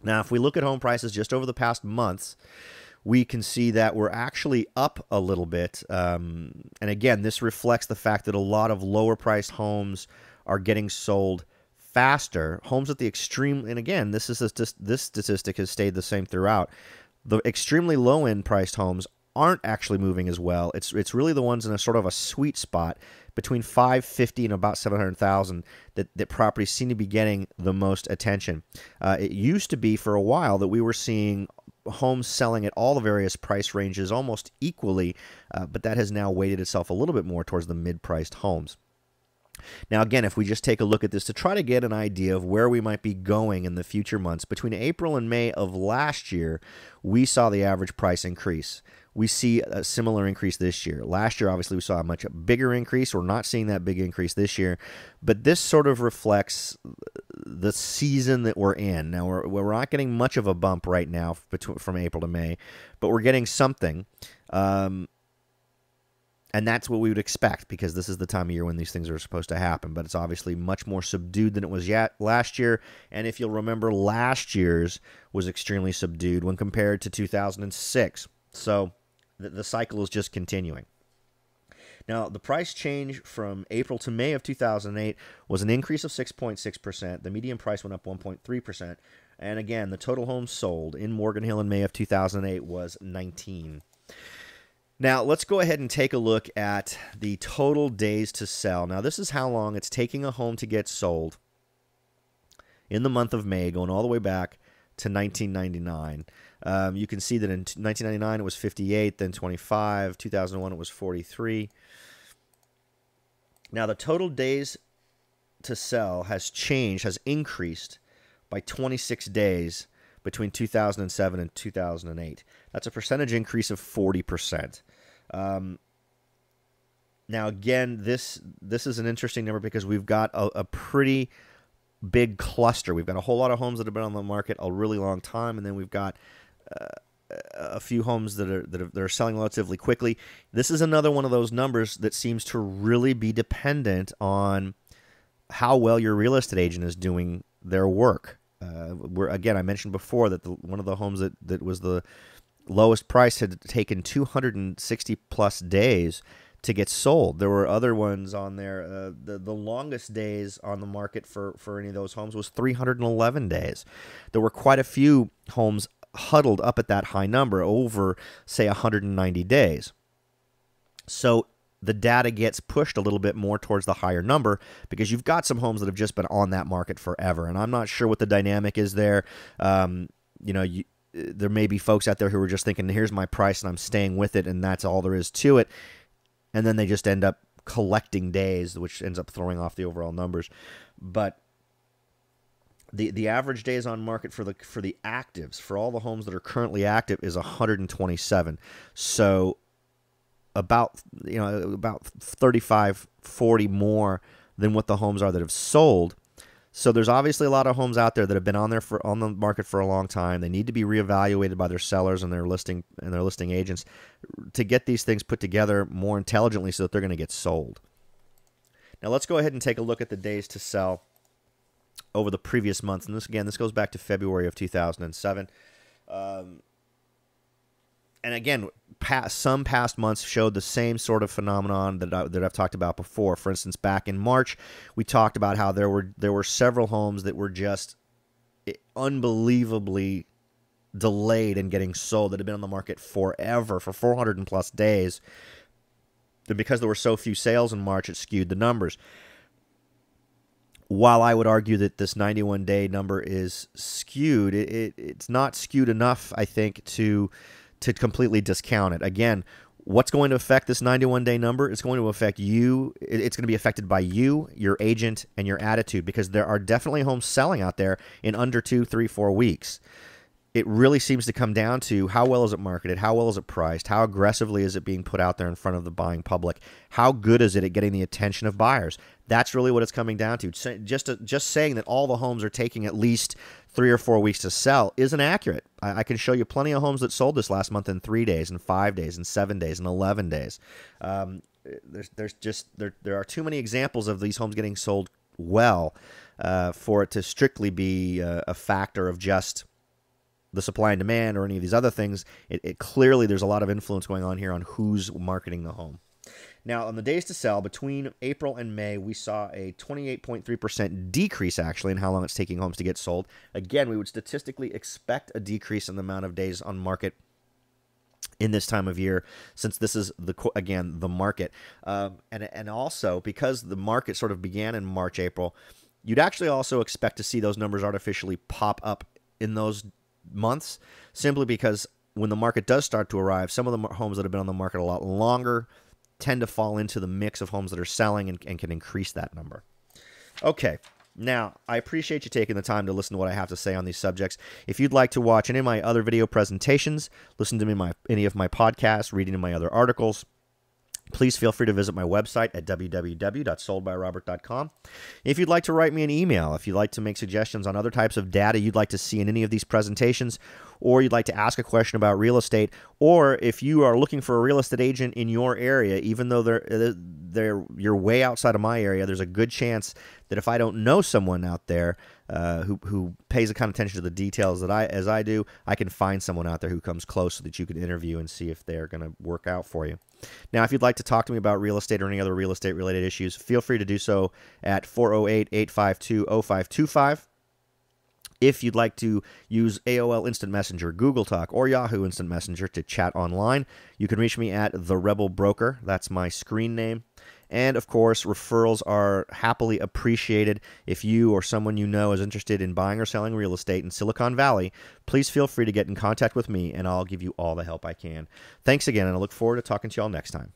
Now, if we look at home prices just over the past months, we can see that we're actually up a little bit. And again, this reflects the fact that a lot of lower priced homes are getting sold faster. Homes at the extreme, and again, this statistic has stayed the same throughout. The extremely low end priced homes aren't actually moving as well. It's really the ones in a sort of a sweet spot between 550 and about 700,000 that properties seem to be getting the most attention. It used to be for a while that we were seeing homes selling at all the various price ranges almost equally, but that has now weighted itself a little bit more towards the mid-priced homes. Now, again, if we just take a look at this to try to get an idea of where we might be going in the future months, between April and May of last year, we saw the average price increase. We see a similar increase this year. Last year, obviously, we saw a much bigger increase. We're not seeing that big increase this year, but this sort of reflects the season that we're in. Now, we're not getting much of a bump right now from April to May, but we're getting something. And that's what we would expect because this is the time of year when these things are supposed to happen. But it's obviously much more subdued than it was yet last year. And if you'll remember, last year's was extremely subdued when compared to 2006. So the cycle is just continuing. Now, the price change from April to May of 2008 was an increase of 6.6%. The median price went up 1.3%. And again, the total homes sold in Morgan Hill in May of 2008 was 19. Now, let's go ahead and take a look at the total days to sell. Now, this is how long it's taking a home to get sold in the month of May, going all the way back to 1999. You can see that in 1999 it was 58, then 25. 2001 it was 43. Now, the total days to sell has changed, has increased by 26 days between 2007 and 2008. That's a percentage increase of 40%. Now, again, this is an interesting number because we've got a pretty big cluster. We've got a whole lot of homes that have been on the market a really long time, and then we've got a few homes that are selling relatively quickly. This is another one of those numbers that seems to really be dependent on how well your real estate agent is doing their work. Again, I mentioned before that one of the homes that was the lowest price had taken 260 plus days to get sold. There were other ones on there. The longest days on the market for any of those homes was 311 days. There were quite a few homes huddled up at that high number over, say, 190 days. So the data gets pushed a little bit more towards the higher number because you've got some homes that have just been on that market forever. And I'm not sure what the dynamic is there. There may be folks out there who are just thinking, here's my price and I'm staying with it, and that's all there is to it. And then they just end up collecting days, which ends up throwing off the overall numbers. But the average days on market for the actives, for all the homes that are currently active, is 127. So about 35, 40 more than what the homes are that have sold. So there's obviously a lot of homes out there that have been on the market for a long time. They need to be reevaluated by their sellers and their listing agents to get these things put together more intelligently so that they're going to get sold. Now let's go ahead and take a look at the days to sell over the previous months. And this goes back to February of 2007. And again, some past months showed the same sort of phenomenon that I've talked about before. For instance, back in March, we talked about how there were several homes that were just unbelievably delayed in getting sold, that had been on the market forever, for 400 and plus days. And because there were so few sales in March, it skewed the numbers. While I would argue that this 91-day number is skewed, it's not skewed enough, I think, to completely discount it. Again, what's going to affect this 91-day number? It's going to affect you. It's going to be affected by you, your agent, and your attitude, because there are definitely homes selling out there in under 2, 3, 4 weeks. It really seems to come down to how well is it marketed, how well is it priced, how aggressively is it being put out there in front of the buying public, how good is it at getting the attention of buyers. That's really what it's coming down to. Just saying that all the homes are taking at least 3 or 4 weeks to sell isn't accurate. I can show you plenty of homes that sold this last month in 3 days, and 5 days, and 7 days, and 11 days. There are too many examples of these homes getting sold well for it to strictly be a factor of just the supply and demand or any of these other things. It clearly there's a lot of influence going on here on who's marketing the home. Now, on the days to sell, between April and May, we saw a 28.3% decrease, actually, in how long it's taking homes to get sold. Again, we would statistically expect a decrease in the amount of days on market in this time of year, since this is, the market. And also, because the market sort of began in March, April, you'd actually also expect to see those numbers artificially pop up in those months, simply because when the market does start to arrive, some of the homes that have been on the market a lot longer tend to fall into the mix of homes that are selling and can increase that number. Okay, now I appreciate you taking the time to listen to what I have to say on these subjects. If you'd like to watch any of my other video presentations, listen to me any of my podcasts, read any of my other articles, please feel free to visit my website at www.soldbyrobert.com. If you'd like to write me an email, if you'd like to make suggestions on other types of data you'd like to see in any of these presentations, or you'd like to ask a question about real estate, or if you are looking for a real estate agent in your area, even though you're way outside of my area, there's a good chance that if I don't know someone out there who pays the kind of attention to the details that I do, I can find someone out there who comes close so that you can interview and see if they're going to work out for you. Now, if you'd like to talk to me about real estate or any other real estate related issues, feel free to do so at 408-852-0525. If you'd like to use AOL Instant Messenger, Google Talk, or Yahoo Instant Messenger to chat online, you can reach me at The Rebel Broker. That's my screen name. And, of course, referrals are happily appreciated. If you or someone you know is interested in buying or selling real estate in Silicon Valley, please feel free to get in contact with me, and I'll give you all the help I can. Thanks again, and I look forward to talking to you all next time.